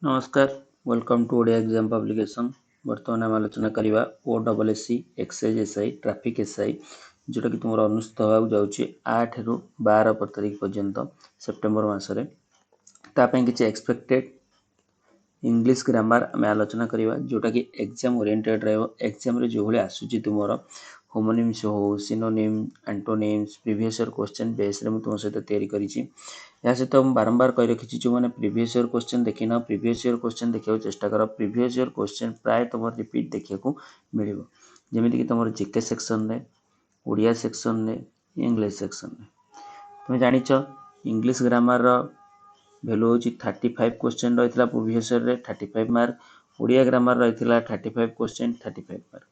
नमस्कार welcome to Odia exam publication. बर्तमान आम आलोचना करवा OSSC excise SI traffic SI जोटा कि तुम अनुष्ठित होगा जाऊँगी 8 ରୁ 12 तारीख पर्यंत सेप्टेम्बर मसरे तापाई किसी एक्सपेक्टेड इंग्लिश ग्रामर आम आलोचना करवा जोटा कि एग्जाम ओरिएंटेड एग्जाम जो भाई आसूची तुम होमोनिम्स हो synonym antonyms previous year question base रे तुम सहित तैयारी करी या सहित मुझे बारंबार कही रखी जो मैंने प्रीवियस ईयर क्वेश्चन देखी ना प्रीवियस ईयर क्वेश्चन देखा चेष्टा कर प्रीवियस ईयर क्वेश्चन प्राय तुम रिपीट देखा मिल जमीक तुम जीके सेक्शन रे ओडिया सेक्शन रे इंग्लिश सेक्शन रे तुम जानिच इंग्लिश ग्रामर भैल्यू हूँ 35 क्वेश्चन रही प्रीवियस ईयर रे 35 मार्क ओडिया ग्रामर रही 35 क्वेश्चन 35 मार्क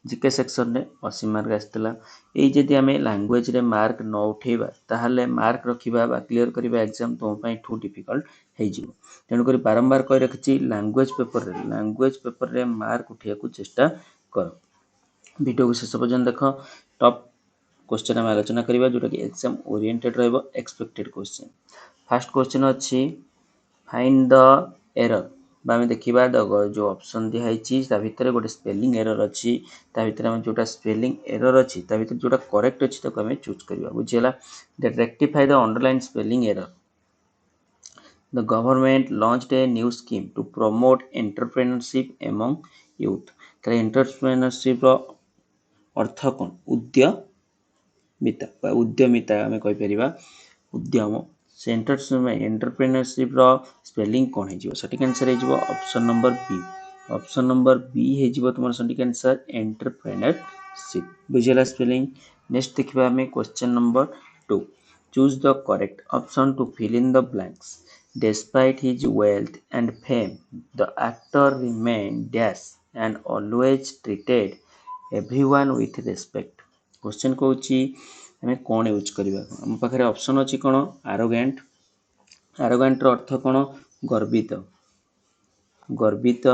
जीके सेक्शन रे 80 मार्क आसला यही जदि आम लैंग्वेज रे मार्क न उठेबा ताहले मार्क रखा क्लीयर करवा एग्जाम तुम ठू डिफिकल्ट हो तेणुक बारंबार कही रखी लैंग्वेज पेपर रे मार्क उठा चेष्टा कर वीडियो को शेष पर्यंत देख टॉप क्वेश्चन आम आलोचना करवा जोटा कि एग्जाम ओरिएंटेड रहिबो एक्सपेक्टेड क्वेश्चन फर्स्ट क्वेश्चन अच्छी फाइंड द एरर आम देखा जो ऑप्शन दिखाई भितर गोटे स्पेलिंग एरर अच्छी भितर जोटा स्पेलिंग एरर अच्छी भितर जोटा करेक्ट अच्छी आम चूज करवा बुझीगला that rectify the underline spelling error the government launched a new scheme to promote entrepreneurship among youth entrepreneurship अर्थ कौन उद्यमिता आम कहीपर उद्यम से एंटरप्रेन्योरशिप स्पेलिंग कौन हो सठिक आंसर हो option number B option number B हो तुम सठिक आंसर एंटरप्रेन्योरशिप बुझेगा स्पेलिंग नेक्स्ट देखा आम question number 2 choose the correct option to fill in the blanks despite his wealth and fame the actor remained dash and always treated everyone with respect question कौन आम कौन use करवा आम पाखे option अच्छी कौन आरोगेंट आरोगेंटर अर्थ कौन गर्वित गर्वित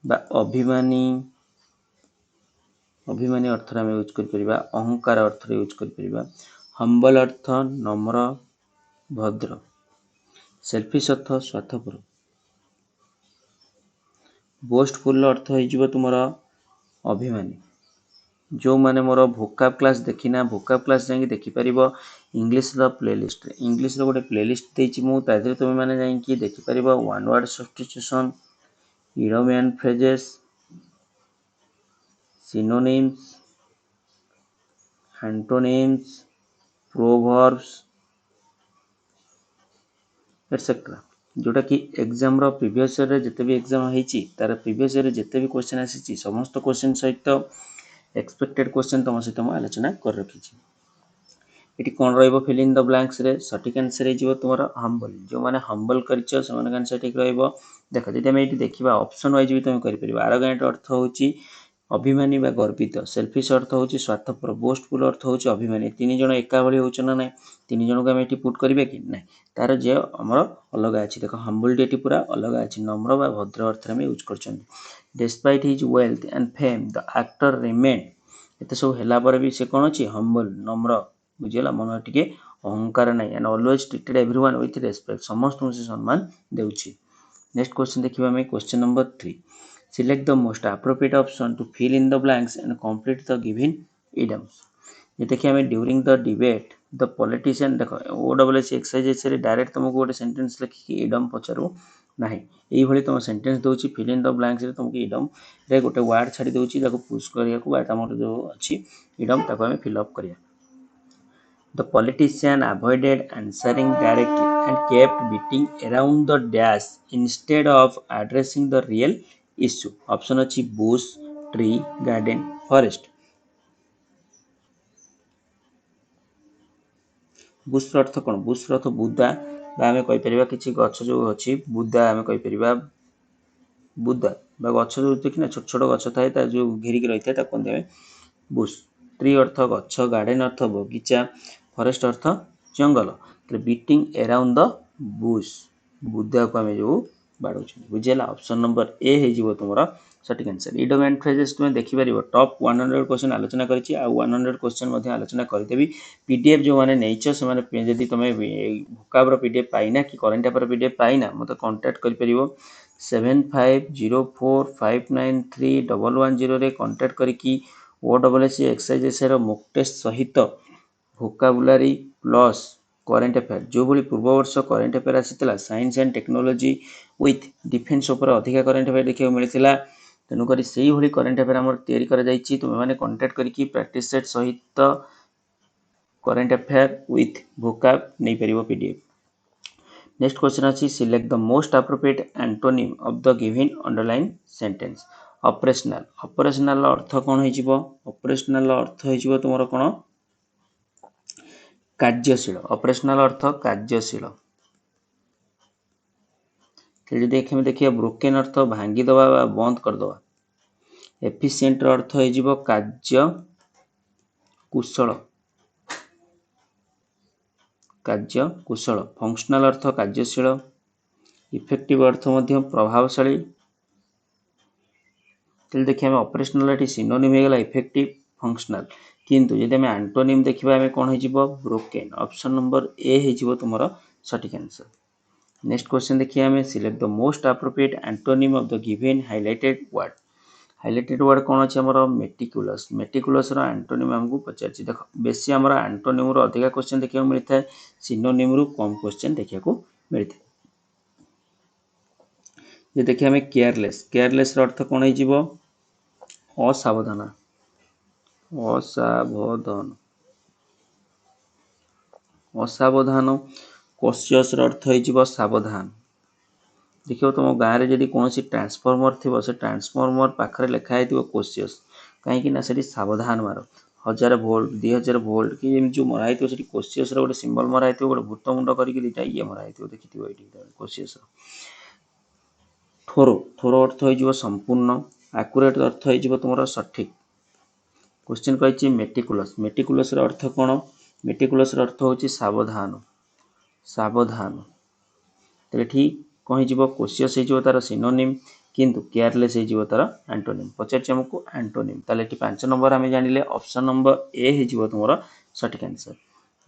बा अभिमानी अभिमानी अर्थ आम यूज कर अहंकार अर्थ यूज कर हम्बल अर्थ नम्र भद्र सेल्फिश अर्थ स्वार्थपर बोस्टफुल अर्थ हो तुम अभिमानी जो मैंने मोर भोकाब क्लास देखिना भोकाब क्लास जाकि देखिपर इंग्लिश प्लेलिस्ट इंग्लिश गोटे प्लेलिस्ट देती मुझे तुम मैंने जाकि देखिपर one word substitution idiom and phrases synonyms antonyms proverbs etcetera जोटा कि एग्जाम प्रीवियस ईयर जिते भी एग्जाम होती तार प्रीवियस ईयर जिते भी क्वेश्चन आसी समस्त क्वेश्चन सहित एक्सपेक्टेड क्वेश्चन तुम सहित आलोचना कर रखी ये कौन रिल इन द ब्लैंक्स रे सठिक आंसर हो तुम हम्बल जो मैंने हम्बल कर आंसर ठीक देख जी आम ये देखा ऑप्शन वाइज भी तुम कर आरोगेंट अर्थ हूँ अभिमानी बा गर्वित सेल्फिश अर्थ हूँ स्वार्थपर बोस्टफुल अर्थ हूँ अभिमानी तीन जन एका भाई होना ना तीन जन को आम ये पुट करें कि ना तार जे आमर अलग अच्छी देख हम्बल ये पूरा अलग अच्छी नम्र बा भद्र अर्थ में यूज कर despite his wealth and fame the actor remain एत सब है भी से कौन अच्छी हम्बल नम्र बुझीगला मन टे अहंकार ना and always treated everyone with respect समस्त से सम्मान देउछि नेक्स्ट क्वेश्चन देखिए आम question number 3 select the most appropriate option to fill in the blanks and complete the given idioms ये देखिए आम during the debate the politician देख OSSC एक्सरसाइज डायरेक्ट तुमको गोटे सेंटेंस लिखिकी इडियम पचारू ना ये तुम सेंटेंस दूसरी फिल इन द ब्लैंक्स तुमको इडियम रे गोटे वर्ड छाड़ी दूसरी पुश करने जो अच्छी इडियम ताको आम फिलअप करिया The politician avoided answering directly and kept beating around the dash instead of addressing the real issue. Option अच्छी bush, tree, garden, forest. Bush अर्थ कौन बुश अर्थ बुदा आम कहीपर कि गच जो अच्छी बुदा आम कहीपर बुदा गच जो देखना छोट छोट गच थाए जो घेरिक रही है कहते हैं बुश ट्री अर्थ गच गार्डेन अर्थ बगीचा फरेस्ट अर्थ जंगल बीटिंग अराउंड द बुश बुदा को आम जो बाड़ौ बुझेगा ऑप्शन नंबर ए हो तुम सठिक आंसर इडियम एंड फ्रेजेस तुम देखिपर टॉप 100 क्वेश्चन आलोचना कर 100 क्वेश्चन आलोचना करदेवी पीडीएफ जो मैंने नहीं से जब तुम भोकाबर पीडीएफ पाइना कि करेन्ट अफेयर पीडीएफ पाइना मत कांटेक्ट कर 7504593110 रे कांटेक्ट करिकी OSSC एक्सरसाइज रो मॉक टेस्ट सहित वोकाबुलारी प्लस करेंट अफेयर जो भली पूर्व वर्ष करेंट अफेयर आसीतिला science and technology with defence ऊपर अधिका करेंट अफेयर देखियो मिलितिला तेनु करी सेही भली करेंट अफेयर हमर तयारी करा जाईची तुमे माने कांटेक्ट करिकी प्रैक्टिस सेट सहित करेंट अफेयर विथ वोकाब नै परिबो पीडीएफ। नेक्स्ट क्वेश्चन अछि select the most appropriate antonym of the given underline sentence. Operational अर्थ कोन होई जिवो ऑपरेशनल अर्थ होई जिवो तुमरो कोन कार्यशील ऑपरेशनल अर्थ कार्यशील तेज देखिए ब्रोकेन अर्थ भांगी दवा बा बंद कर दवा एफिशिएंट अर्थ होई जिवो कार्य कुशल फंक्शनल अर्थ कार्यशील इफेक्टिव अर्थ मध्य प्रभावशाली तेज देखिए हम ऑपरेशनल एटी सिनोनिम हो गला इफेक्टिव फंक्शनल किंतु जदि हम एंटोनिम देखिबा हमें कोन हो जिवो ब्रोकेन ऑप्शन नंबर ए हो जिवो तुमरो सटीक आंसर। नेक्स्ट क्वेश्चन देखिए हमें select the most appropriate antonym of the given highlighted word कोन अछि हमरो मेटिकुलस रो एंटोनिम हमकु पचारछि देखो बेसी हमरो एंटोनिम रो अधिका क्वेश्चन देखियो मिलथाय सिनोनिम रो कम क्वेश्चन देखियाको मिलथाय। जे देखिए हमें केयरलेस रो अर्थ कोन हो जिवो असावधान कॉशियस अर्थ हो सावधान देखियो तुम गाँव में जदि कौन ट्रांसफॉर्मर थी से ट्रांसफॉर्मर पाखे लिखाई थी कॉशियस कहीं सावधान मार 1000 वोल्ट 2000 वोल्ट कि जो मराई थी कॉशियस गोटे सिंबल मराई गोटे भूत मुंड करके दुटा ये मराई देखी कॉशियस। थोरो अर्थ हो संपूर्ण एक्यूरेट अर्थ हो तुम सठिक। क्वेश्चन कही मेटिकुलस अर्थ कौन मेटिकुलस अर्थ हूँ सावधान तेरे ठीक कौन हो कोशियस हो तार सिनोनिम किंतु केयरलेस हो तार एंटोनिम पचार हमको एंटोनिम ताले 5 नंबर आम जानिले ऑप्शन नंबर ए हो तुम सठिक आंसर।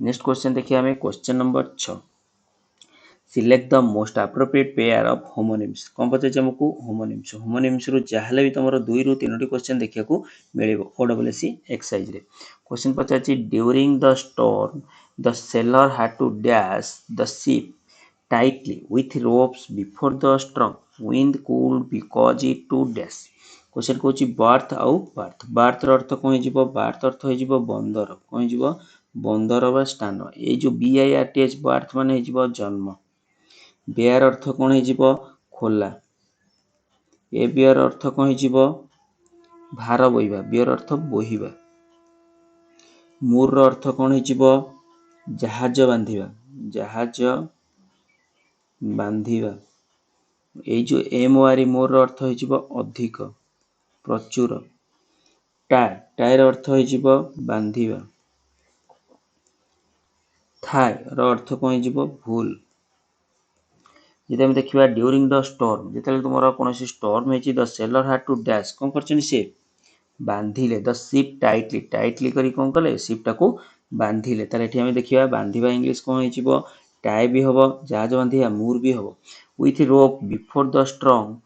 नेक्स्ट क्वेश्चन देखिए हमें question number 6 select the most appropriate pair of homonyms कौन पचार हमको होमोनिम्स रु जहाले भी तुम 2 रु 3 क्वेश्चन देखिया को मिलिबो OSSC एक्सरसाइज रे। क्वेश्चन पचार during the storm the sailor had to dash the ship tightly with ropes before the strong wind cooled because it to dash। Question कहूँ बर्थ आउ बार्थ अर्थ कौन हो बार्थ अर्थ हो बंदर कौन हो बंदर बा स्थान ये जो BIRTH बार्थ मान हो जन्म बेयर अर्थ कौन हो खोला ए बियर अर्थ कौन हो भार बोइबा बियर अर्थ बोहिबा मूर अर्थ कौन हो जहाज बांधिबा ये जो MORE मोर अर्थ हो अधिक प्रचुर टायर अर्थ हो बांधिबा थाय अर्थ कौन हो भूल। जब हम देखा ड्यूरिंग द स्टॉर्म जो तुम कौन स्टॉर्म हो the sailor had to dash कौन कर बांधिले द शिप टाइटली करी कौन कले शिप टाको बांधिले ताले एठी हम देखिबा बांधिबा इंग्लिश कौन हो टाई भी हम जहाज बांधिया मूर भी हम with rope before the strong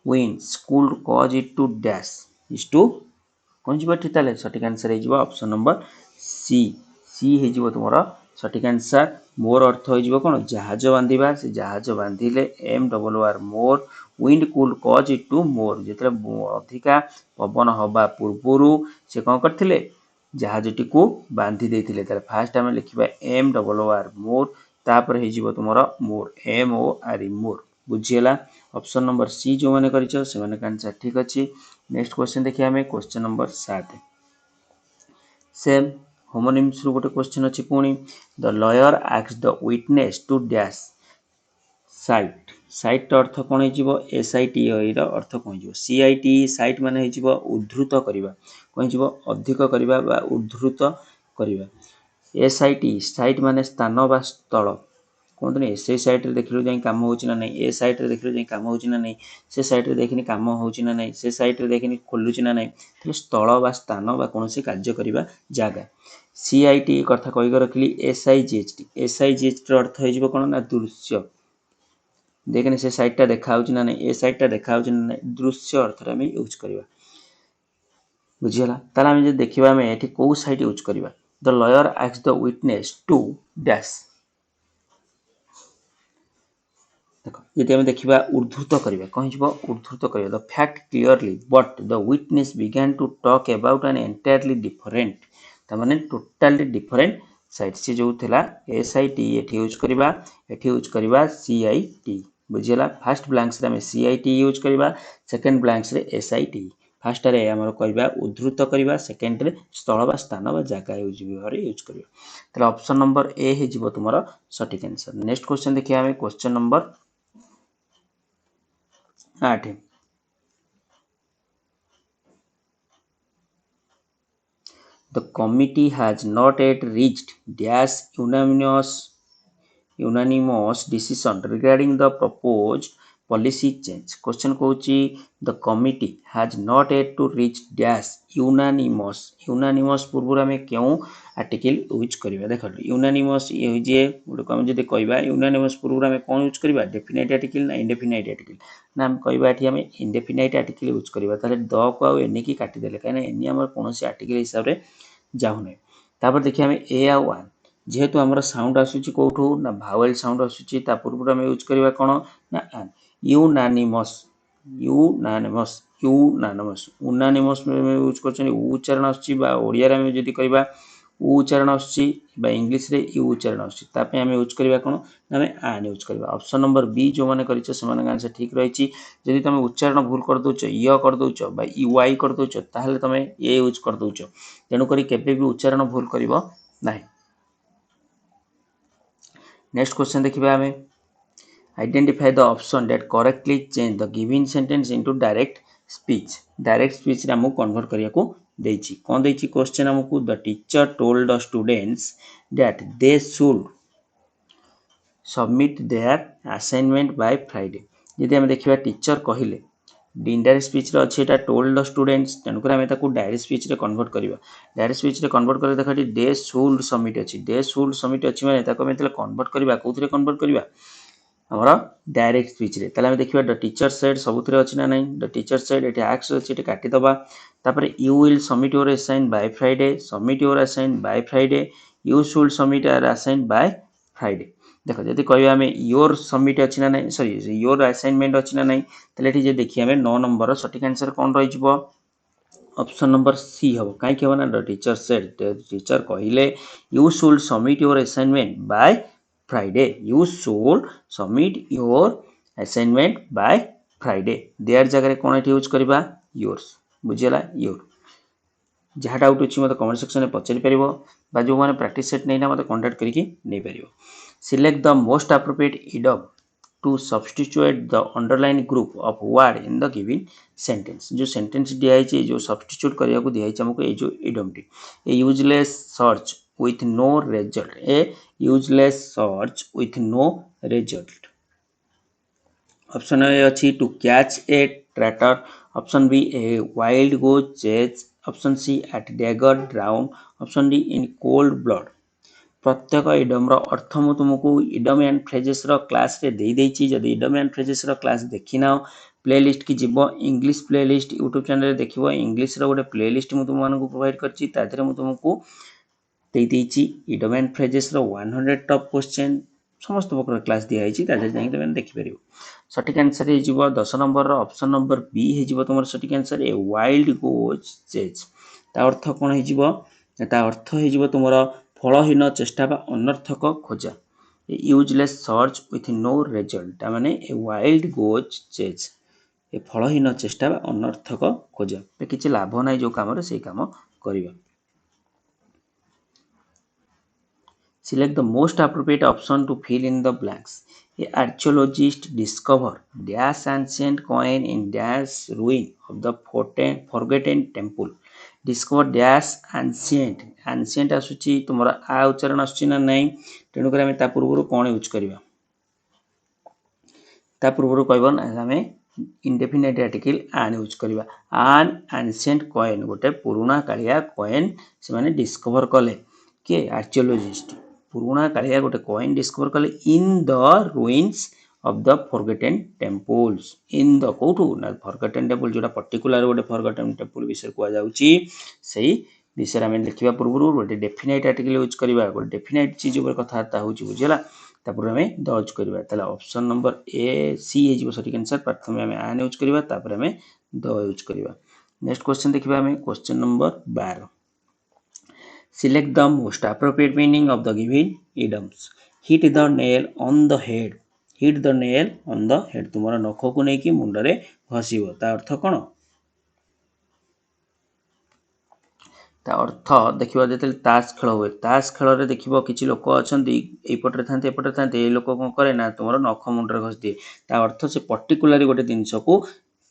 winds could cause it to dash is to कौन जीव ताले सठिक आंसर हो ऑप्शन नंबर सी हो तुम सठिक आंसर। मोर अर्थ हो कौन जहाज बांधिबा से जहाज बांधिले MOR moor wind could cause it to moor जिते अधिका पवन हवा पूर्व से कौन करथिले जहाजटी को बांधि देथिले ताले फास्ट आम लिखिबा MOR मोर तापर हो तुम मोर MORE मोर बुझीगला ऑप्शन नंबर सी जो मैंने करिछो से माने आंसर ठीक अछि। नेक्स्ट क्वेश्चन देखिए हमें क्वेश्चन नंबर 7 सेम होमोनिम्स रु गोटे क्वेश्चन अछि पुणी the lawyer asks the witness to dash site अर्थ कौन हो SIT रो अर्थ कौन हो CIT साइट माने हो उद्धृत करबा कौन हो अधिक करबा बा उद्धृत करबा SIT साइट माने स्थान बा स्थल कहते नहीं से साइट देखिलु जाई काम होउची ना नहीं ए साइट रे देखिलु जाई काम होउची ना नहीं से साइट रे देखिनी काम होउची ना नहीं से साइट रे देखिनी खोलुची ना नहीं तो स्थल बा स्थान बा कोनोसी कार्य करिबा जागा CIT कथा कहि रखली SIGHT रो अर्थ हो कोन ना दृश्य देखने से साइडटा देखा ना नहीं ए साइडटा देखा ना नहीं दृश्य अर्थ आम यूज करवा बुझीगला ताले आम देखा आम ये कौ साइड यूज करवा the lawyer asks the witness to dash देख यदि आम देखा उद्धृत करवा कौन उद्धृत करवा the fact clearly but the witness began to talk about an entirely different तार टोटाली डिफरेंट साइड सी जो थिला SIT एठी यूज करवा CIT बुझीगला फर्स्ट ब्लैंक्स रे आम CIT यूज करवा सेकंड ब्लैंक्स रे SIT फास्ट रे आमर कहवा उद्धृत करवा सेकेंड रे स्थल बा स्थान बा जगह यूज करवा ताले ऑप्शन नंबर ए हे जिवो तुमरो सटीक आंसर नेक्स्ट क्वेश्चन देखिए आमे question number 8 The committee has not yet reached dash unanimous decision regarding the proposed policy change. Question कहूची the committee has not yet to reach dash unanimous पूर्व आम क्यों article use करवा देख unanimous ये जे गोटे आम जब कह यूनानिमस पूर्व आम कौन यूज करवा डेफिनाइट आर्टिकल ना इंडेफिनाइट आर्टिकल ना आम कहवा आम इंडेफिनाइट आर्टिकल यूज करवा ताले द को आउ एन की काटिदेले कहीं एन आम कौन आर्टिकल हिसाब से जाऊना तापर देखिए आम ए आ वन जेहेतु आमर साउंड आसूची कौटू ना भावेल साउंड आसूची ता पूर्व आम यूज करवा कौन ना आन यूनानिमस यूज कर उच्चारण आड़िया आम जब कह उच्चारण आसूँ इंग्लीश रे यू उच्चारण आसूँ आम यूज करवा कौन आम आन यूज करवा ऑप्शन नंबर बी जो मैंने कर आंसर ठीक रही जदि तुम उच्चारण भूल कर दौच य कर दौच वाई कर दौच ताहले तुम ए यूज कर दौच तेणुक केबे भी उच्चारण भूल कर ना नेक्स्ट क्वेश्चन देखिए आम identify the option that correctly change the given sentence into direct speech आमको कन्वर्ट करने को देछि कौन देछि क्वेश्चन आमको the teacher told the students that they should submit there assignment by Friday यदि आम देखा टीचर कहले इनडायरेक्ट स्पीच रे अच्छे एटा टोल्ड द स्टूडेंट्स तेणुकर आम ताकू डायरेक्ट स्पीच रे कन्वर्ट करवा डायरेक्ट स्पीच रे कन्वर्ट कर देखा डे शुड सबमिट अच्छी डे शुड सबमिट अच्छी माने ताको आम कन्वर्ट करवा कौन कन्वर्ट करवा आमर डायरेक्ट स्पीच रे ताले आम देखिबा द टीचर सेड सबुथिरे अछि ना नहीं द टीचर सेड एठी आक्स अछि एठी काटी दबा तापर you will submit your assign by Friday submit your assign bye Friday you should submit your assign by Friday देखो जदि कहबा आम योर सबमिट अछि ना नहीं सॉरी योर असाइनमेंट अछि ना नहीं ताले एठी जे देखि आम 9 नंबर सटीक आंसर कोन रहि जिवो ऑप्शन नंबर सी हम कहीं हम ना द टीचर सेड टीचर कहले you should submit your assignment by Friday you should submit your assignment by Friday there जगह कौन ये यूज करवा योर्स बुझीगला योर जहाँ डाउट अच्छी मतलब कमेंट सेक्शन में पचारि पार जो मैंने प्रैक्टिस सेट नहीं ना मतलब कांटेक्ट करके नहीं पार select the most appropriate idiom to substitute the underline group of word in the given sentence जो सेंटेंस दिखाई जो सब्स्टिट्यूट करने को दिखाई आमको ये जो इडमटी a useless search with no result a useless search with no result option A अछि to catch a traitor option B a wild goose chase option C at dagger drown option D in cold blood प्रत्येक idem अर्थ मु तुमको idiom and phrases class रे दे देछि जदि idem and phrases class देखि ना playlist की जीव इंग्लिश प्लेलिस्ट यूट्यूब चैनल देखिबो इंग्लिश रो गोटे प्लेलिस्ट मु तुमको प्रोवाइड करछि तादरे मु तुमको idiom and phrases 100 top question समस्त प्रकार क्लास दिखाई तुम देखिपर सठिक आंसर हो 10 नंबर ऑप्शन नंबर बी हो तुम सठिक answer A wild goose chase ता अर्थ कौन हो अर्थ हो तुम फलहीन चेष्टा बा अनर्थक खोजा useless search with no result माने ए वाइल्ड गोज चेज ए फलहीन चेष्टा बा अनर्थक खोजा किसी लाभ ना जो कम से काम करवा Select the most appropriate option to fill in the blanks. A archaeologist discovered dash ancient coin in dash ruin of the forgotten temple. Discover dash ancient. Ancient आसुची तुमरा आ उच्चारण आसुची ना नहीं तेणु कर आमे ता पूर्व कौन यूज करबा ता पूर्व कहबन आमे इंडेफिनाइट आर्टिकल आन यूज करबा आन एंशिएंट कॉइन गोटे पुराना कालिया कॉइन से माने डिस्कवर कले के आर्कियोलॉजिस्ट पुराना कालिया गोटे कॉइन डिस्कवर कले in the ruins of the forgotten temples in the କୋଉଠୁ ନା forgotten temple ଯୋଉଟା particular ଗୋଟେ forgotten temple ବିଷୟରେ କୁହାଯାଉଛି ସେଇ ବିଷୟରେ ଆମେ ଲେଖିବା ପୂର୍ବରୁ ଗୋଟେ definite article ୟୁଜ କରିବା ଗୋଟେ definite ଚିଜ ଉପରେ କଥାବାର୍ତ୍ତା ହଉଛି ବୁଝିଲା ତାପରେ ଆମେ ଦ ୟୁଜ କରିବା ତାହେଲେ ଅପସନ ନମ୍ବର ଏ ସି ହେଇଯିବ ସଠିକ आंसर ପ୍ରଥମେ ଆମେ ଆନ୍ ୟୁଜ କରିବା ତାପରେ ଆମେ ଦ ୟୁଜ କରିବା ନେକ୍ସଟ क्वेश्चन ଦେଖିବା ଆମେ question number 12 Select the most appropriate meaning of the given idioms. Hit the nail on the head. Hit the nail on the head. तुमरा नखो को नहीं कि मुंडरे घसीबो ता अर्थ कोन ता अर्थ देखिबा जेते ताश खेल हुए ताश खेल रे देखिबो किछि लोक अछंती एई पटरे थांते ए लोक कोन करे ना तुमरा नख मुंडरे घस दिए ता अर्थ से पर्टिकुलरली गोटे जिंस को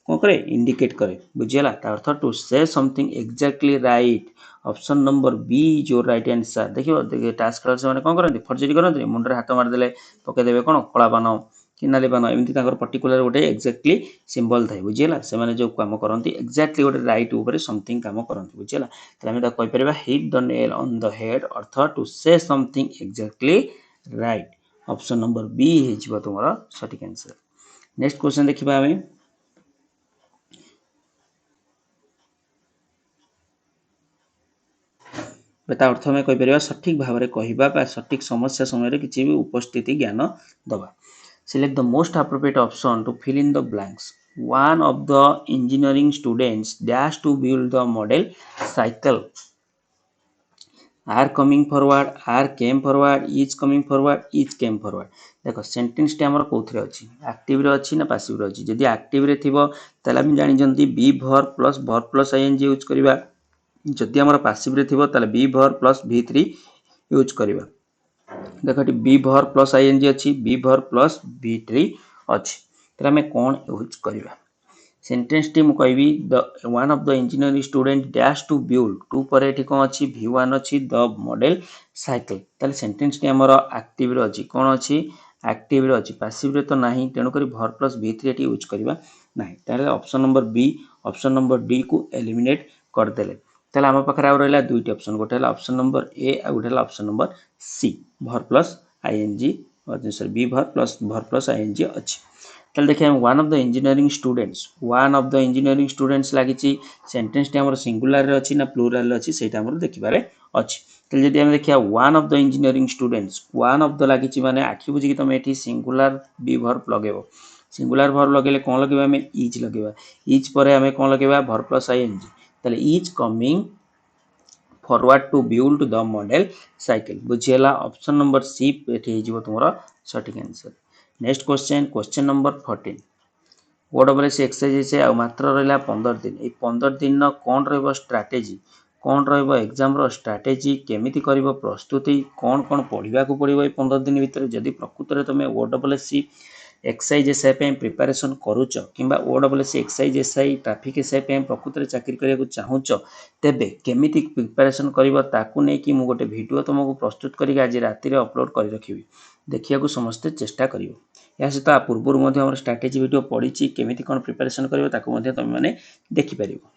कोन करे इंडिकेट करे बुझियला ता अर्थ to say something exactly right option number B जो राइट आंसर देखियो टास्क खेल से माने कोन करंती फर्जरी करंती मुंडरे हाथ मार देले पके देबे कोन कला पान कि नाली पान एमती ताकर पर्टिकुलर गोटे एक्जेक्टली सिंबल थाए बुझियला से माने जो काम करंती एक्जेक्टली गोटे राइट ऊपर समथिंग काम करंती बुझियला त हम ता कहि परबा hit the nail on the head अर्थ to say something exactly right option number B हे जिवो तुमरा सटीक आंसर नेक्स्ट क्वेश्चन देखिबा हमें ता अर्थ में कहि परिबा सठिक भाव रे कहिबा बा सठिक समस्या समय रे किछि भी उपस्थिति ज्ञान दबा select the most appropriate option to fill in the blanks one of the engineering students dash to build the model cycle are coming forward are came forward is coming forward is came forward देखो sentence टे हमर कोथरे अछि active रे अछि ना passive रे अछि यदि एक्टिव रे थिबो तला हम जानि जंती B verb plus ING use करबा जदि हमर पैसिव रे थिबो तले B verb plus v3 use करबा देखो एटी बी वर्ब प्लस आईएनजी अछि बी वर्ब प्लस v3 अछि तले हम कोन यूज करबा सेंटेंस टी मु कहबी the one of the engineering student dash to build to पर एठी कोन अछि v1 अछि द मॉडल साइकिल तले सेंटेंस टी हमर एक्टिव रे अछि कोन अछि एक्टिव रे अछि पैसिव रे तो नाही तेनु करी verb plus v3 eighty use करबा नाही तले option number B option number D को एलिमिनेट कर देले तले हम पाखरे आ रहला दुईटी ऑप्शन गोटे हला ऑप्शन नंबर ए आ गोटे हला option number C verb plus ING sorry B verb plus ING अछि तले देखिए one of the engineering students लागिछि सेंटेंस टी हमर सिंगुलर रे अछि ना प्लुरल रे अछि सेटा हमर देखिबारे अछि तले जदि हम देखिया one of the engineering students one of the लागिछि माने आखि बुझी कि तमे एठी सिंगुलर बी वर्ब लगेबो सिंगुलर वर्ब लगेले कोन लगेबा हमें इज लगेबा इज परे हमें कोन लगेबा वर्ब प्लस आईएनजी तले is coming forward to build the model cycle बुझियला ऑप्शन नंबर सी एठी हिजिबो तुमरा सटीक answer next question number 14 OWS exercise से मात्र रहा 15 दिन ये 15 दिन कौन स्ट्राटेजी कौन एग्जाम रो स्ट्राटेजी केमिति करिवो प्रस्तुति कौन कौन पढ़ा पड़ो ये 15 दिन भितर जदि प्रकृत में तुम ओडब्ल्यूएस एक्सरसाइज एसआई पे प्रिपरेशन करूच किंबा ओडब्ल्यूएस एक्सरसाइज एसआई ट्रैफिक एसआई पे प्रकृत में चाकरी करने चाहूच तेबे केमिति प्रिपरेशन करिवो ताकू नै कि मु गोटे वीडियो तुमको प्रस्तुत करी आज राति रे अपलोड कर रखिबी देखिया को समस्त चेष्टा करिवो या सहित आ पूर्व हम स्ट्राटेजी वीडियो पढ़ी केमिति कौन प्रिपरेशन करिवो ताकू मध्ये तुम माने देखि परिवो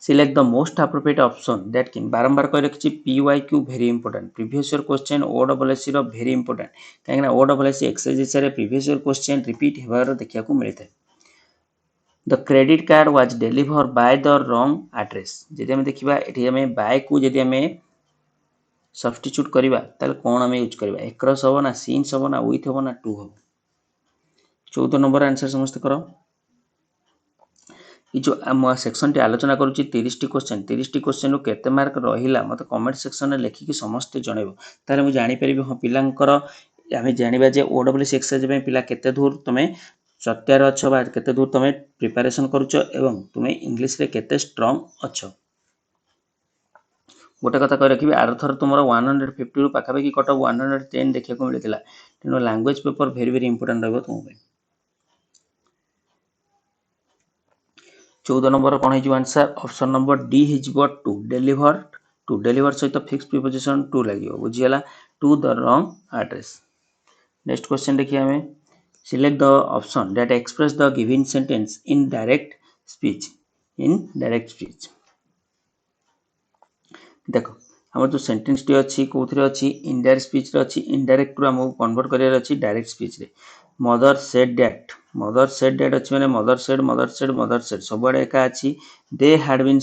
select the most appropriate option that can बारंबार कह रखिछि PYQ very important previous year question OSS रो very important काहेना OSS एक्सरसाइज रे previous year question repeat हेबार देखिया को मिलथे the credit card was delivered by the wrong address जदि हम देखिबा एठी हमें by को जदि हमें सब्स्टिट्यूट करिबा ताले कोन हमें यूज करिबा एक्रॉस होबो ना सिंस होबो ना विथ होबो ना टू होबो 14 नंबर आंसर समस्त करो ये जो सेक्शन टी आलोचना करूची 30 टी क्वेश्चन रो केते मार्क रहिला मते कमेंट सेक्शन में लिखिकी समस्त जणेबो ताले मु जानि परिबी हो पिलांकर आमे जानिबा जे ओडब्ल्यूएस एक्सरसाइज में पिला केते दूर तमे सत्यार अछ बा केते दूर तमे प्रिपरेशन करूछ एवं तुमे इंग्लिश रे केते स्ट्रांग अछ गोटे कथा कह रखिबी आर थर तुमर 150 रु पाखापाखि कट 110 देखिया को मिलतिला तेनो language paper very very important रहबो तुम पे 14 नंबर कोन हिजो आंसर ऑप्शन नंबर डी हिजबो टू डेलीवर सहित फिक्स प्रीपोजिशन टू लागियो बुझियला to the wrong address next question देखिए हमें select the option that express the given sentence in direct speech देखो हमर जो सेंटेंस टी अछि कोथरे अछि इनडायरेक्ट स्पीच रे अछि इनडायरेक्ट रु हमहु कन्वर्ट करियार अछि डायरेक्ट स्पीच रे मदर सेड दैट अछि माने मदर सेड सबआडे एका अछि दे हैड बीन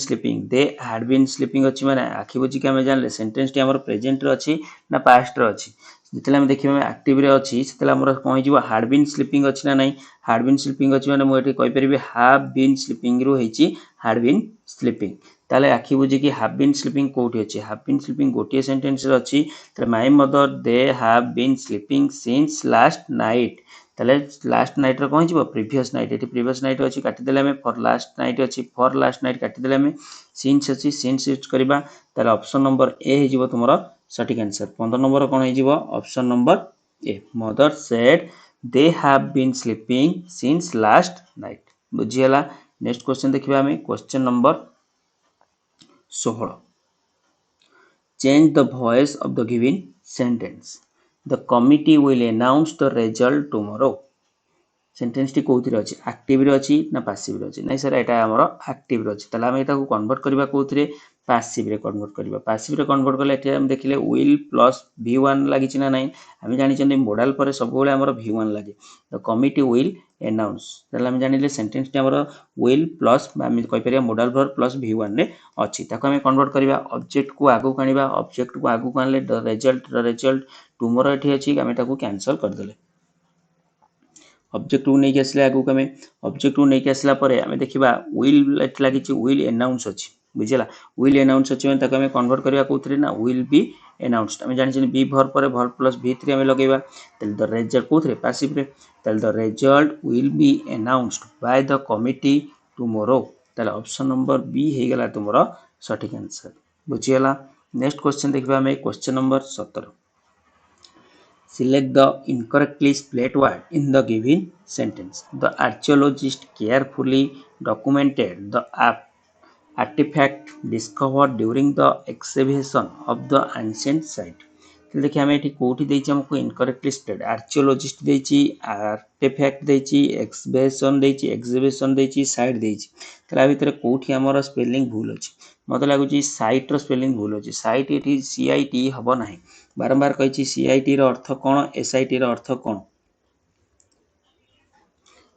स्लीपिंग अछि माने आखि बुझी के हम जानले सेंटेंस टी हमर प्रेजेंट रे अछि ना पास्ट रे अछि जेतले हम देखिबा एक्टिव रे अछि सेतले हमर कोन हिजिबो हैड बीन स्लीपिंग अछि ना नाही हैड बीन स्लीपिंग अछि माने मु एठी कहि परिबे हैव बीन स्लीपिंग रु हेछि हैड बीन स्लीपिंग ताले आखि बुझी कि हैव बीन स्लीपिंग कोठी अछि हैव बीन स्लीपिंग गोटिए सेंटेंस रे अछि त my mother they have been sleeping since last night ताले लास्ट नाइट रे कोन हिजिबो प्रीवियस नाइट एठी प्रीवियस नाइट अछि काटि देले हम फॉर लास्ट नाइट अछि फॉर लास्ट नाइट काटि देले हम सिंस अछि सिंस यूज करबा ताले ऑप्शन नंबर ए हिजिबो तुमरो सटीक आंसर 15 नंबर कोन हिजिबो option number A mother said they have been sleeping since last night बुझियला नेक्स्ट क्वेश्चन देखिबा हम question number 16 change the voice of the given sentence the committee will announce the result tomorrow sentence टी कोथि अछि active रे अछि ना passive रे अछि नै सर एटा हमर एक्टिव रे अछि तला हम एटा को कन्वर्ट करबा कोथि पैसिव रे कन्वर्ट करबा पैसिव रे कन्वर्ट करले एठी हम देखिले will प्लस v1 लागि छिना नै हम जानि छन मॉडल पर सब बेले हमर v1 लागि द कमिटी will announce तला हम जानिले सेंटेंस टी हमर will प्लस हम कहि परिया मॉडल वर्ब प्लस v1 रे अछि ताको हम कन्वर्ट करबा ऑब्जेक्ट को आगु कानिबा ऑब्जेक्ट को आगु कानले द रिजल्ट टुमरो एठी अछि हम एटा को कैंसिल कर देले ऑब्जेक्ट को नै के आसले आगु कमे ऑब्जेक्ट को नै के आसला परे हमें देखिबा will एट लागि छि will announce अछि बुझिला will announce अछि ताको हमें कन्वर्ट करबा कोथरे ना will be announced हमें जानि छि बी वर्ब परे वर्ब प्लस v3 हमें लगेबा तल द रिजल्ट कोथरे पैसिव रे तल the result will be announced by the committee tomorrow तल ऑप्शन नंबर बी हे गेला तुमरो सटीक आंसर बुझियला नेक्स्ट क्वेश्चन देखबा हमें question number 17 Select the incorrectly spelled word in the given sentence. The archaeologist carefully documented the artifact discovered during the excavation of the ancient site. तो देखिए हमें ये कोठी देछि हमको इनकरेक्टली स्पेल्ड आर्कियोलॉजिस्ट देछि आर्टिफैक्ट देछि एक्सहिबिशन देछि साइट देछि तला भितर कोठी हमर स्पेलिंग भूल अछि मते लागुछि साइट रो स्पेलिंग भूल अछि साइट एठी सीआईटी हबो नाही बारंबार कहिछि सीआईटी रो अर्थ कोन एसआईटी रो अर्थ कोन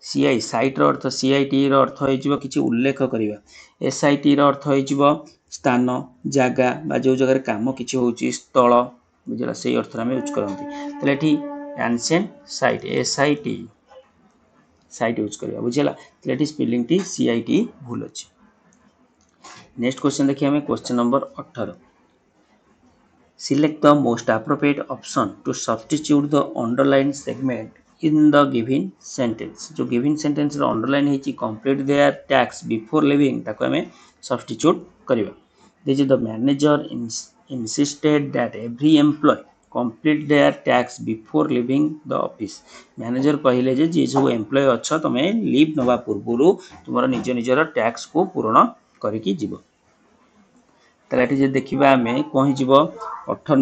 सीआई साइट रो अर्थ सीआईटी रो अर्थ होई जिवो किछि उल्लेख करिवा एसआईटी रो अर्थ होई जिवो स्थान जागा बा जो जगह काम किछि होउछि स्थल बुझला सेही अर्थ हम यूज करंती तले एठी ancient site SIT site use करिवा बुझला तले एठी स्पेलिंग टी सीआईटी भूल अछि नेक्स्ट क्वेश्चन देखिए हमें question number 18 Select the most appropriate option to substitute the underlined segment in the given sentence. जो given sentence रो underline है ची complete their tasks before leaving ताको हमें substitute करिवा. This is the manager insisted that every employee complete their tasks before leaving the office. Manager कहिले जे जे सब employee अच्छा तमे leave नवा पूर्वरु तुमरा निज निजर टैक्स को पूर्ण करिकि जीवो ताले एठी जे देखिबा हमें कोहि जीवो 18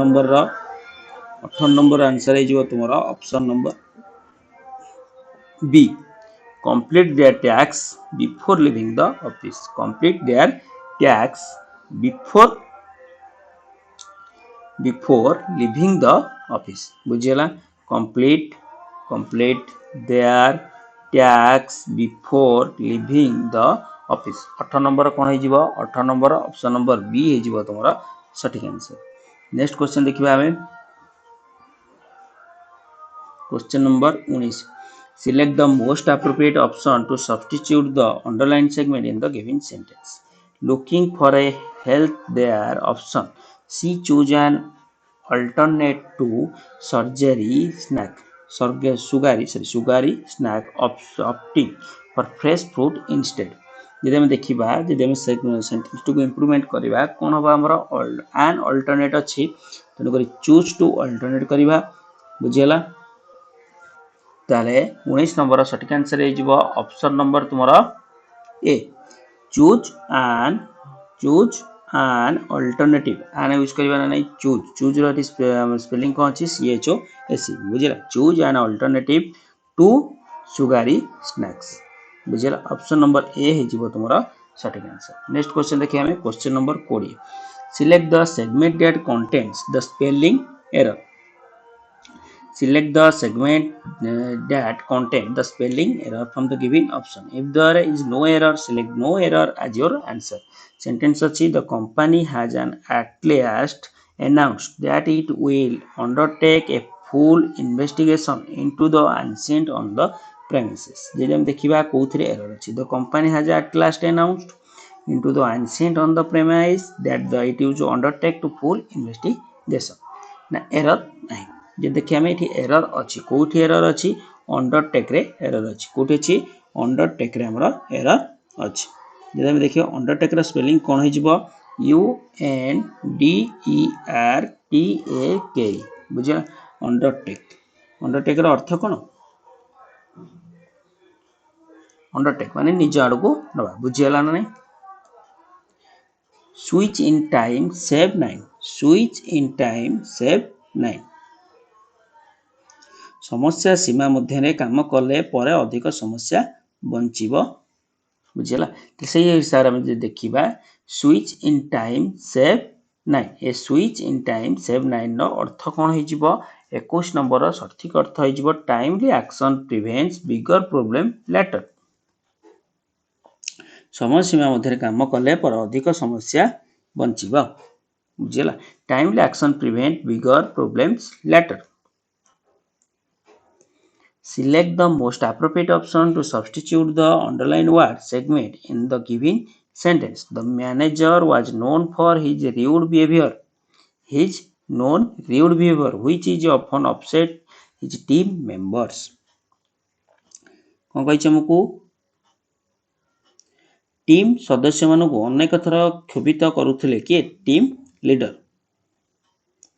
नंबर आंसर है जीवो तुमरा option number B complete their tasks before leaving the office complete their tasks before leaving the office बुझियला complete their tasks before leaving the office 18 number कोन हे जीवो 18 नंबर ऑप्शन नंबर बी हे जीवो तुमरा सटीक आंसर नेक्स्ट क्वेश्चन देखिबा हमें question number 19 Select the most appropriate option to substitute the underlined segment in the given sentence. Looking for a health there option, she chose an alternate to surgery snack. Sugary snack opting for fresh fruit instead. यदि हम देखिबा यदि हम sentence को improvement करिबा कोन होबा हमर an alternate अछि तनो करी choose to alternate करिबा बुझियला ताले 19 नंबर सटीक आंसर हे जिवो ऑप्शन नंबर तुमरा ए चूज an alternative आने यूज करबा नै चूज रो स्पेलिंग कोन अछि C H O S E बुझिला choose an alternative to sugary snacks बुझिला ऑप्शन नंबर ए हे जिवो तुमरा सटीक आंसर नेक्स्ट क्वेश्चन देखि हमें question number 20 Select the segment that contains the spelling error. Select the segment that contains the spelling error from the given option. If there is no error, select no error as your answer. Sentence achi, the company has at last announced that it will undertake a full investigation into the incident on the premises. ଯଦି ଆମେ ଦେଖିବା କୋଉଥିରେ error ଅଛି, the company has at last announced into the incident on the premise that it is to undertake to full investigation. ନା error ନାହିଁ। जे देखिए आम ये एरर अच्छी कौटी एरर अच्छी अंडरटेक रे एरर अच्छी कौटी अच्छी अंडरटेक रे हमर एरर अच्छी। जब हम देखिए अंडरटेक रा स्पेलिंग कौन हो UNDERTAK बुझे अंडरटेक। अंडरटेक रा अर्थ कौन अंडरटेक माने निज आड़ को नवा बुझीगला ना नहीं। Switch in time save 9 switch in time save 9 समस्या सीमा मध्य काम कले पर अधिक समस्या बंचिब बुझीगला। तो सही हिसाब से देखा switch in time save 9 a switch in time save 9 रो अर्थ कौन हो 21 नंबर सठिक अर्थ हो timely action prevents bigger problem later. समय सीमा मध्य काम कले पर अधिक समस्या बंचिब बुझीगला। Timely action prevent bigger problems later. Select the most appropriate option to substitute the underlined word segment in the given sentence. The manager was known for his rude behavior. His known rude behavior, which is often upset his team members. कौन कही आमको team सदस्य मान को अनेक थर क्षोभित करुले किए team leader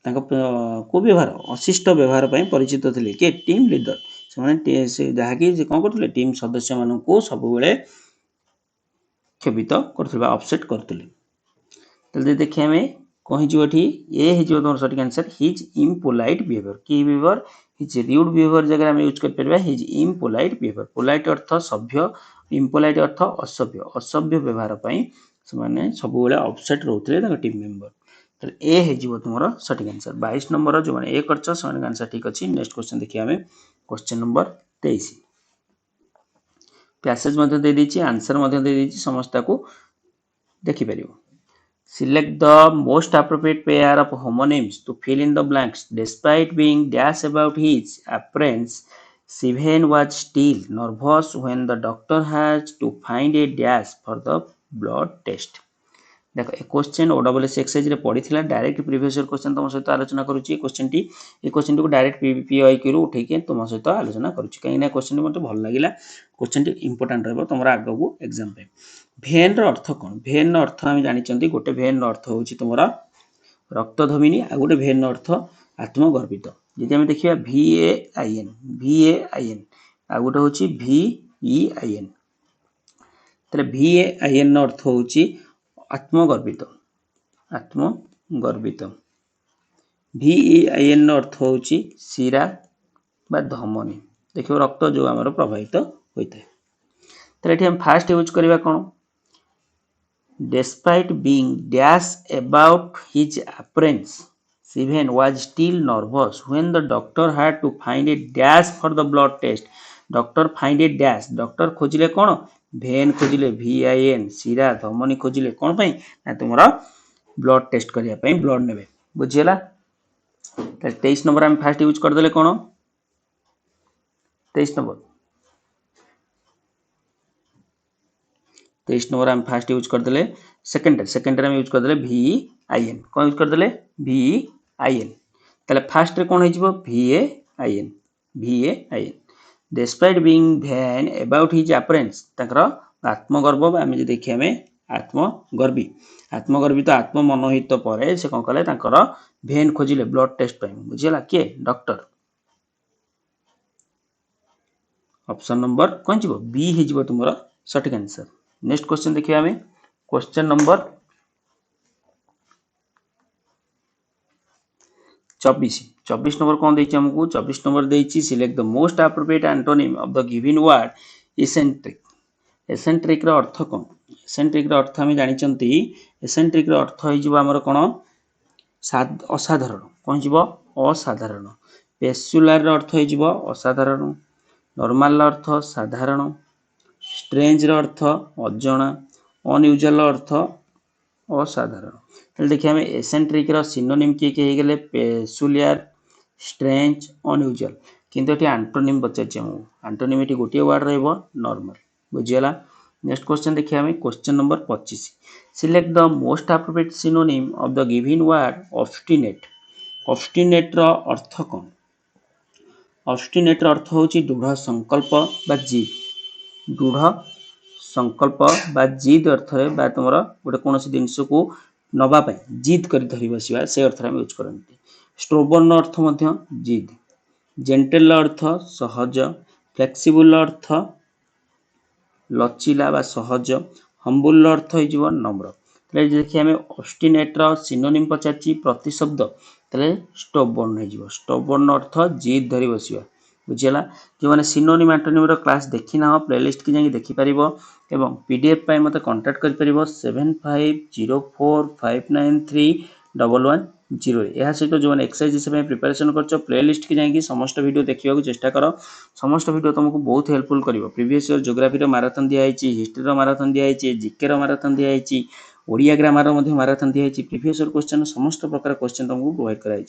को व्यवहार अशिष्ट व्यवहार पर परिचित थे किए टीम लीडर से जहाँकि कौन करते टीम सदस्य मान को सब क्षोभित कर अपसेट करते। देखिए आम कौन हो ए तुम सठिक आंसर हिज इम्पोलाइट बिहेवियर कि बिहेवियर हिज र्यूड बिहेवियर जगह आम यूज कर हिज इम्पोलाइट बिहेवियर। पोलाइट अर्थ सभ्य इम्पोलाइट अर्थ असभ्य असभ्य व्यवहार पर सब अपसेट रोते टीम मेंबर। तो ए हो तुम सठिक आंसर 22 नंबर जो मैंने ए कर आंसर ठीक अच्छी। नेक्स्ट क्वेश्चन देखिए आम क्वेश्चन नंबर 23 पैसेज आंसर समस्त को देखिपर। Select the most appropriate pair of homonyms to fill in the blanks. Despite being dash about his appearance, Sivan was still nervous when the doctor had to find a dash for the blood test. देख question OSS exercise रे पड़ी थिला direct previous year question तुम सहित आलोचना करूची। Question को direct पीपीआईक्यू रू उठेके तुम सहित आलोचना करूची कहीं ना क्वेश्चन मते भल लागिला। क्वेश्चन इंपोर्टेंट रहबो तुमरा आगो को एग्जाम पे। भेन रो अर्थ कोन भेन रो अर्थ हम जानि चंती गोटे भेन रो अर्थ होची तुमरा रक्तधमनी आ गोटे भेन रो अर्थ आत्मगर्भित। जदि हम देखिबा VAIN आ गोटे होची VEIN तले VAIN रो अर्थ होची आत्मगर्भित आत्मगर्भित। VEIN अर्थ होची शिरा बा धमनी देखियो रक्त जो आमर प्रभावित होता है। तो ये हम फास्ट यूज करवा कौन Despite being dash about his appearance, Sivan was still nervous when the doctor had to find a dash for the blood test. Doctor find a dash doctor खोजिले कौन भेन खोजिले VIN शिरा धमनी खोजिले कौन पाई ना तुमरा ब्लड टेस्ट करिया पाई ब्लड नेबे बुझियला। 23 number हम फास्ट यूज कर देले कौन 23 नंबर हम फास्ट यूज कर देले सेकंड हम यूज कर देले VEIN कौन यूज कर देले VEIN तले फास्ट रे कौन हो जिवो VAIN Despite being vain about his appearance तकर आत्मगर्भ आम जो देखिए आम आत्मगर्भी तो आत्ममनोहित पर से कौन कले भेन खोजिले ब्लड टेस्ट बुझीगला किए डॉक्टर। ऑप्शन नंबर कौन जीवो बी हो तुम सठिक आंसर। नेक्स्ट क्वेश्चन देखिए आम क्वेश्चन नंबर 24 नंबर कौन देछि हमको 24 नंबर देछि select the most appropriate antonym of the given word eccentric. Eccentric रो अर्थ कौन एसेंट्रिक रो अर्थ हम जानिचंती एसेंट्रिक रो अर्थ होई जिवो हमर कोन असाधारण कौन जीव असाधारण पेसुलार अर्थ हो असाधारण नॉर्मल अर्थ साधारण स्ट्रेंज अर्थ अजଣା अनयूजुअल अर्थ असाधारण देखिए आम एसेंट्रिक सिनोनिम किए गले पेसुलियर स्ट्रेंज अनयूजुअल किंतु ये आंटोनिम पचार आंटोनिम ये गोटे वर्ड नॉर्मल बुझीगला नेक्स्ट क्वेश्चन देखिए आम question number 25 select the most appropriate synonym of the given word obstinate obstinate रो अर्थ कौन ऑब्स्टिनेट रो अर्थ होची दृढ़ संकल्प बा जिद दृढ़ संकल्प बा जिद अर्थ बा तुम गोटे कौन जिनस को नवापाई जिद कर धरी बसवा से अर्थ में यूज करते स्ट्रोबन अर्थ जिद जेंटेल अर्थ सहज फ्लेक्सिबल अर्थ लचिला बा सहज हम्बुल अर्थ हो नम्र देखिए आम ऑब्स्टिनेट सिनोनिम पचार प्रतिशब्द स्टोबन हो स्टोबन अर्थ जिद धरी बसवा बुझीगला जो मैंने सिनोनिम एंटोनिम क्लास देखी ना प्लेलिस्ट की जाकि देखिपर एवं पीडीएफ पाई मते कांटेक्ट कर परिबो 7504593110 यह सहित जो मैंने एक्सरसाइज से प्रिपरेशन कर प्लेलिस्ट की जाकि समस्त वीडियो देखा चेष्टा कर समस्त वीडियो तुमको बहुत हेल्पफुल कर प्रीवियस ईयर ज्योग्राफी मैराथन दिखाई हिस्ट्री मैराथन दिखाई जीके मैराथन दिखाई ओडिया ग्रामर मैराथन दिखाई प्रीवियस ईयर क्वेश्चन समस्त प्रकार क्वेश्चन तुमको प्रोवाइड कराई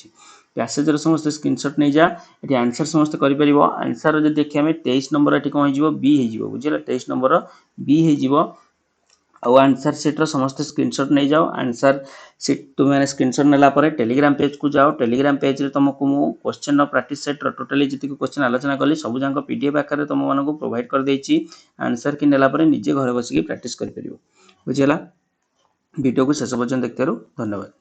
पैसेज समस्त स्क्रीनशॉट नहीं जा ये आंसर समस्त कर आंसर जो देखिए आम 23 नंबर ये कौन हो बी हो बुझे 23 नंबर बी हो आंसर सीट समस्त स्क्रीनशॉट नहीं जाओ आंसर सीट तुम्हें स्क्रीनशॉट नेला टेलीग्राम पेज को जाओ टेलीग्राम पेज रे तुमको मु क्वेश्चन प्रैक्टिस सेट टोटली जी क्वेश्चन आलोचना कली सब जाक पीडीएफ आकार तुम मानक प्रोवाइड कर देछि आंसर कि नेला निजे घर बसिक प्रैक्टिस कर परिबो बुझिला वीडियो को शेष पर्यंत देखते धन्यवाद।